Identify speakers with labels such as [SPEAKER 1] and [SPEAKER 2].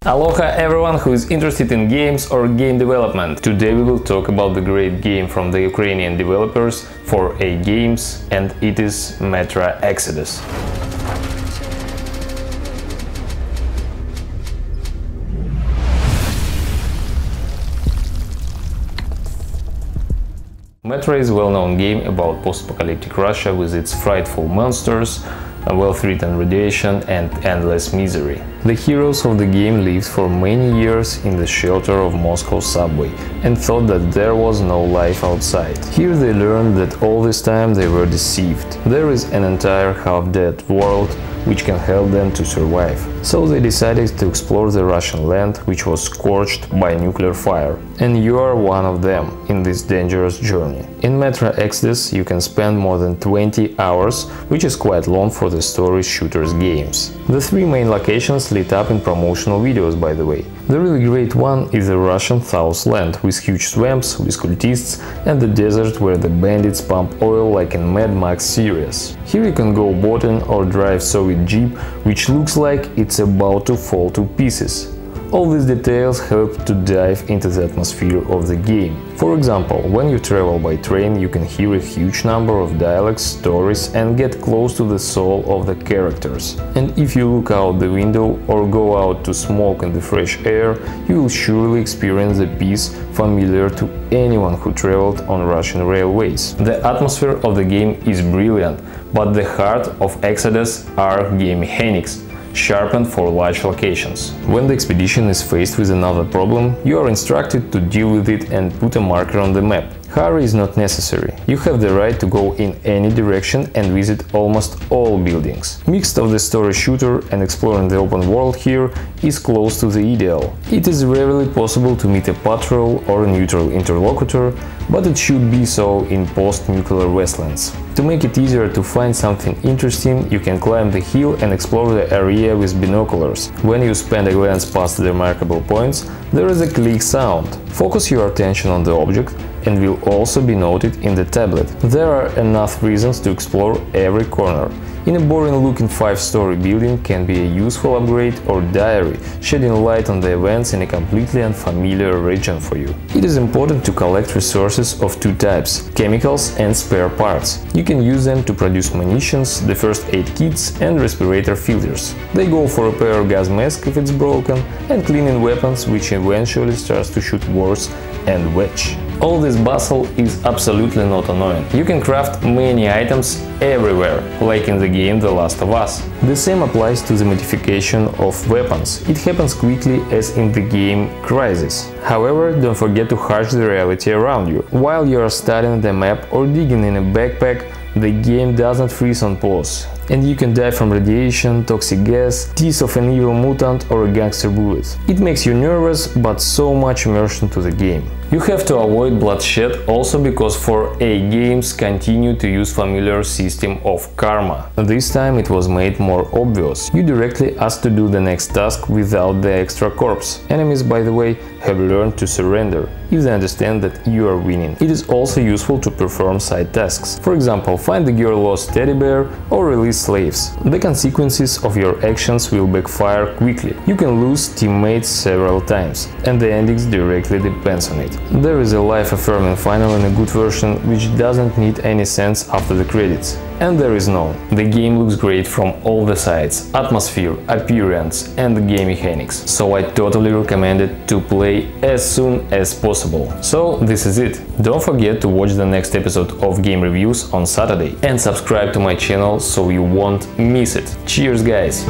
[SPEAKER 1] Aloha everyone who is interested in games or game development. Today we will talk about the great game from the Ukrainian developers for A Games, and it is Metro Exodus. Metro is a well-known game about post-apocalyptic Russia with its frightful monsters, well-threatened radiation and endless misery. The heroes of the game lived for many years in the shelter of Moscow's subway and thought that there was no life outside. Here they learned that all this time they were deceived. There is an entire half-dead world which can help them to survive. So they decided to explore the Russian land, which was scorched by nuclear fire. And you are one of them in this dangerous journey. In Metro Exodus you can spend more than 20 hours, which is quite long for the story shooters games. The three main locations lit up in promotional videos, by the way. The really great one is the Russian South land, with huge swamps, with cultists, and the desert where the bandits pump oil like in Mad Max series. Here you can go boating or drive Soviet Jeep, which looks like it's about to fall to pieces. All these details help to dive into the atmosphere of the game. For example, when you travel by train, you can hear a huge number of dialogues, stories and get close to the soul of the characters. And if you look out the window or go out to smoke in the fresh air, you will surely experience the peace familiar to anyone who traveled on Russian railways. The atmosphere of the game is brilliant, but the heart of Exodus are game mechanics, sharpened for large locations. When the expedition is faced with another problem, you are instructed to deal with it and put a marker on the map. Hurry is not necessary. You have the right to go in any direction and visit almost all buildings. Mixed of the story shooter and exploring the open world here is close to the ideal. It is rarely possible to meet a patrol or a neutral interlocutor, but it should be so in post-nuclear wastelands. To make it easier to find something interesting, you can climb the hill and explore the area with binoculars. When you spend a glance past the remarkable points, there is a click sound. Focus your attention on the object and will also be noted in the tablet. There are enough reasons to explore every corner. In a boring-looking 5-story building can be a useful upgrade or diary, shedding light on the events in a completely unfamiliar region for you. It is important to collect resources of two types – chemicals and spare parts. You can use them to produce munitions, the first aid kits and respirator filters. They go for repair gas mask if it's broken and cleaning weapons, which eventually starts to shoot worse and wedge. All this bustle is absolutely not annoying. You can craft many items everywhere, like in the game The Last of Us. The same applies to the modification of weapons. It happens quickly as in the game Crysis. However, don't forget to harsh the reality around you. While you are studying the map or digging in a backpack, the game doesn't freeze on pause, and you can die from radiation, toxic gas, teeth of an evil mutant or a gangster bullet. It makes you nervous, but so much immersion to the game. You have to avoid bloodshed also because for A Games continue to use familiar system of karma. This time it was made more obvious. You directly ask to do the next task without the extra corpse. Enemies, by the way, have learned to surrender if they understand that you are winning. It is also useful to perform side tasks. For example, find the girl lost teddy bear or release slaves. The consequences of your actions will backfire quickly. You can lose teammates several times, and the endings directly depends on it. There is a life-affirming final in a good version which doesn't need any sense after the credits. And there is none. The game looks great from all the sides, atmosphere, appearance and the game mechanics, so I totally recommend it to play as soon as possible. So this is it. Don't forget to watch the next episode of Game Reviews on Saturday and subscribe to my channel so you won't miss it. Cheers, guys!